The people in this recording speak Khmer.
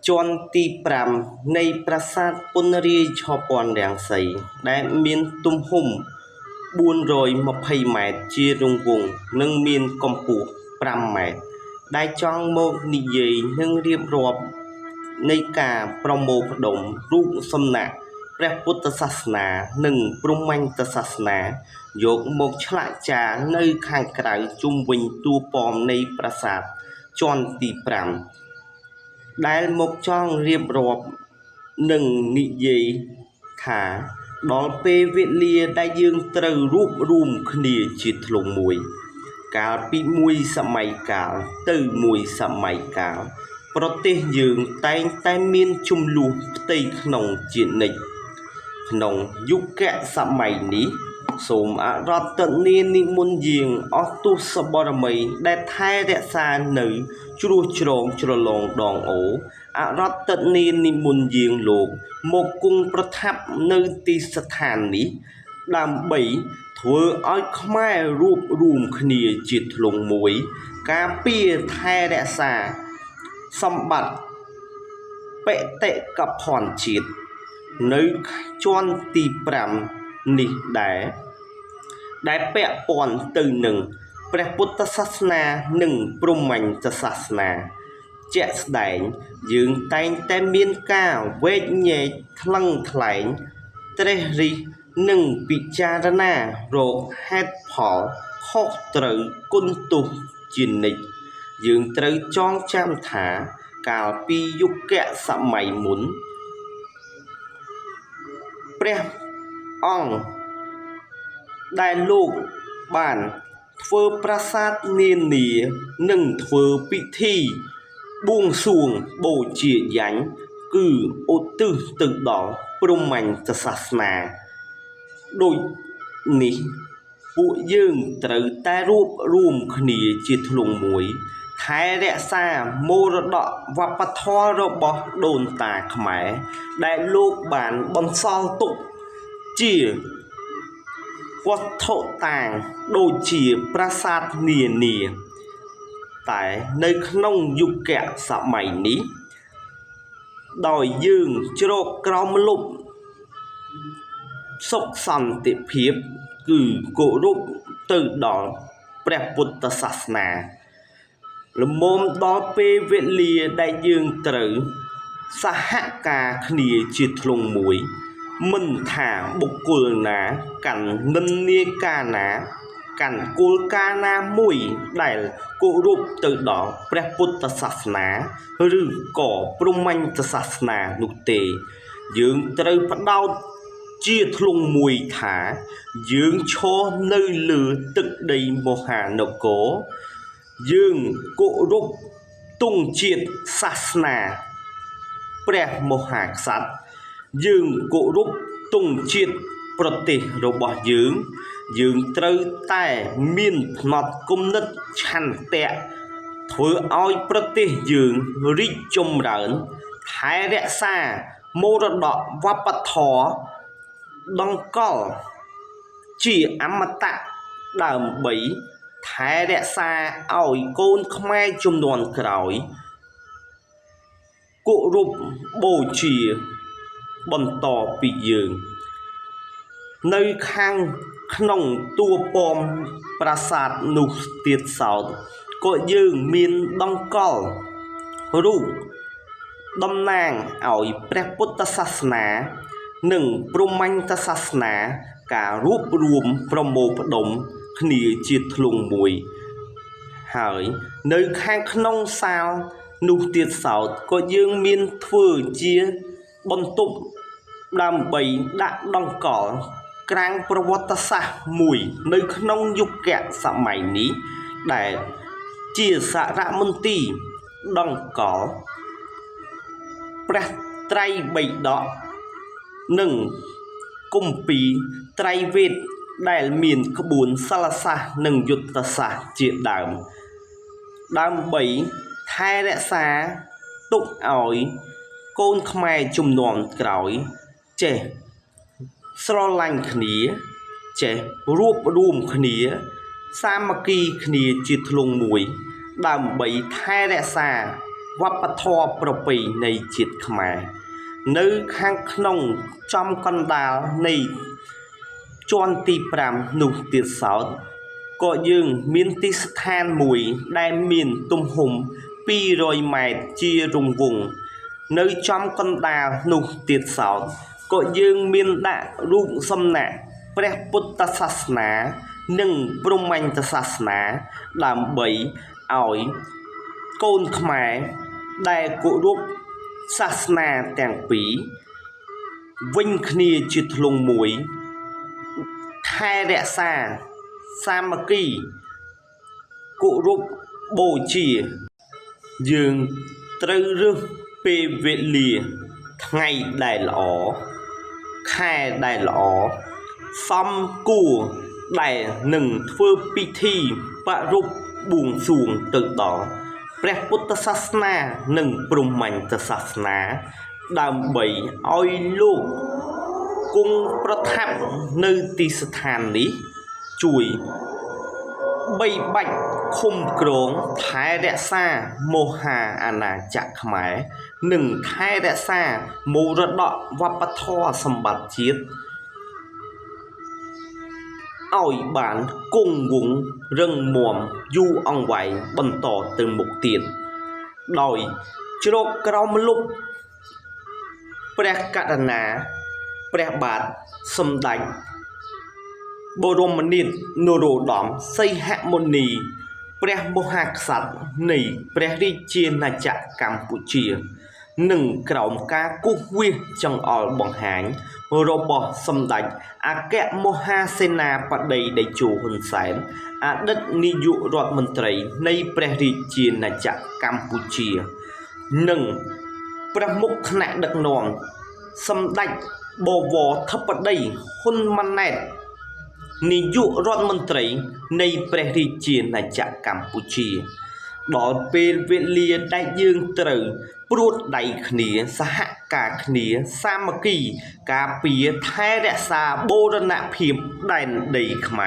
ជាន់ទី5នៃប្រាសាទពន្ធរាយឆពាន់រាំងសីដែលមានទំហំ420ម៉ែត្រជារង្វង់និងមានកម្ពស់5ម៉ែត្រដែលចង់មកនិយាយនឹងរៀបរាប់នៃការប្រមូលផ្ដុំរូបសំណាកព្រះពុទ្ធសាសនានិងព្រហ្មញ្ញសាសនាយកមកឆ្លាក់ចារនៅខាងក្រៅជុំវិញតួប៉មនៃប្រាសាទជាន់ទី5ដែលមកចង់រៀបរាប់និងនិយាយថាដល់ពេលវេលាដែលយើងត្រូវរួបរួមគ្នាជាធ្លុងមួយកាលពីមួយសម័យកាលទៅមួយសម័យកាលប្រទេសយើងតែងតែមានចំនួនផ្ទៃក្នុងជានិច្ចក្នុងយុគសម័យនេះសូមអរតនានិមន្តយាងអស់ទសបរមីដែលថែរក្សានៅជ្រោះជ្រងជ្រលងដងអូអរតនានិមន្តយាងលោកមកគង់ប្រថាប់នៅទីស្ថាននេះដើម្បីធ្វើឲ្យខ្មែររួបរួមគ្នាជាធ្លុងមួយការពារថែរក្សាសម្បត្តិបេតិកភណ្ឌជាតិនៅជាន់ទី5នេះដែលពាក់ព័ន្ធទៅនឹងព្រះពុទ្ធសាសនានិងព្រហ្មញ្ញសាសនាជាក់ស្ដែងយើងតែងតែមានការវែកញែកថ្លឹងថ្លែងត្រិះរិះនិងពិចារណារកហេតុផលខុសត្រូវគុណទោសជានិច្ចយើងត្រូវចងចាំថាកាលពីយុគសម័យមុនព្រះអង្គដែលលោកបានធ្វើប្រាសាទនានានិងធ្វើពិធីបួងសួងបូជាយញ្ញគឺឧទ្ទិសទៅដល់ព្រហ្មញ្ញសាសនាដូចនេះពួកយើងត្រូវតែរួបរួមគ្នាជាធ្លុងមួយថែរក្សាមរតកវប្បធម៌របស់ដូនតាខ្មែរដែលលោកបានបន្សល់ទុកជាវត្ថុតាងដូចជាប្រាសាទនានាតែនៅក្នុងយុគសម័យនេះដោយយើងជ្រកក្រោមលប់សុខសន្តិភាពគឺគោរពទៅដល់ព្រះពុទ្ធសាសនាល្មមដល់ពេលវេលាដែលយើងត្រូវសហការគ្នាជាធ្លុងមួយមិនថាបុគ្គលណាកាន់និន្នាការណាកាន់គោលការណ៍ណាមួយដែលគោរពទៅដល់ព្រះពុទ្ធសាសនាឬក៏ព្រហ្មញ្ញសាសនានោះទេយើងត្រូវផ្ដោតជាធ្លុងមួយថាយើងឈរនៅលើទឹកដីមហានគរយើងគោរពទង់ជាតិសាសនាព្រះមហាក្សត្រយើងគោរពទង់ជាតិប្រទេសរបស់យើងត្រូវតែមានផ្នត់គំនិតឆន្ទៈធ្វើឲ្យប្រទេសយើងរីកចម្រើនថែរក្សាមរតកវប្បធម៌ដង្កល់ជាអមតៈដើម្បីថែរក្សាឲ្យកូនខ្មែរជំនាន់ក្រោយគោរពបូជាបន្តពីយើងនៅខាងក្នុងតួប៉មប្រាសាទនោះទៀតសោតក៏យើងមានដង្កល់រូបតំណាងឲ្យព្រះពុទ្ធសាសនានិងព្រហ្មញ្ញសាសនាការរួបរួមប្រមូលផ្ដុំគ្នាជាធ្លុងមួយហើយនៅខាងក្នុងសាលនោះទៀតសោតក៏យើងមានធ្វើជាបន្ទប់ដើម្បីដាក់ដង្កល់ក្រាំងប្រវត្តិសាស្ត្រមួយនៅក្នុងយុគសម័យនេះដែលជាសារមន្ទីរដង្កល់ព្រះត្រៃបិដកនិងគម្ពីរត្រៃវេទដែលមានក្បួនសិលសាស្ត្រនិងយុទ្ធសាស្ត្រជាដើមដើម្បីថែរក្សាទុកឲ្យកូនខ្មែរជំនាន់ក្រោយចេះស្រឡាញ់គ្នាចេះរួបរួមគ្នាសាមគ្គីគ្នាជាធ្លុងមួយដើម្បីថែរក្សា វប្បធម៌ប្រពៃណីជាតិខ្មែរនៅខាងក្នុងចំកណ្ដាលនៃជាន់ទី5នោះទៀតសោតក៏យើងមានទីស្ថានមួយដែលមានទំហំ200ម៉ែត្រជារង្វង់នៅចំកណ្ដាលនោះទៀតសោតក៏យើងមានដាក់រូបសំណាកព្រះពុទ្ធសាសនានិងព្រហ្មញ្ញសាសនាដើម្បីឲ្យកូនខ្មែរដែលគោរពសាសនាទាំងពីរវិញគ្នាជាធ្លុងមួយថែរក្សាសាមគ្គីគោរពបូជាយើងត្រូវរើសពេលវេលាថ្ងៃដែលល្អខែដែលល្អសមគួរដែលនឹងធ្វើពិធីប្រារព្ធបួងសួងទៅដល់ព្រះពុទ្ធសាសនានិងព្រហ្មញ្ញសាសនាដើម្បីឲ្យលោកគង់ប្រថាប់នៅទីស្ថាននេះជួយបីបាច់ឃុំក្រងថែរក្សាមហាអាណាចក្រខ្មែរនិងថែរក្សាមរតកវប្បធម៌សម្បត្តិជាតិឲ្យបានគង់វង្សរឹងមាំយូរអង្វែងបន្តទៅមុខទៀតដោយជ្រកក្រោមលុបព្រះករុណាព្រះបាទសម្ដេចបរមនាថនរោត្តមសីហមុនីព្រះមហាក្សត្រនៃព្រះរាជាណាចក្រកម្ពុជានិងក្រោមការគូសវាសចង្អុលបង្ហាញរបស់សម្ដេចអគ្គមហាសេនាបតីតេជោហ៊ុនសែនអតីតនាយករដ្ឋមន្ត្រីនៃព្រះរាជាណាចក្រកម្ពុជានិងប្រមុខថ្នាក់ដឹកនាំសម្ដេចបវរធិបតីហ៊ុនម៉ាណែតនាយករដ្ឋមន្ត្រីនៃព្រះរាជាណាចក្រកម្ពុជាដល់ពេលវេលាដែលយើងត្រូវព្រួតដៃគ្នាសហការគ្នាសាមគ្គីការពារថែរក្សាបូរណភាពដែនដីខ្មែរ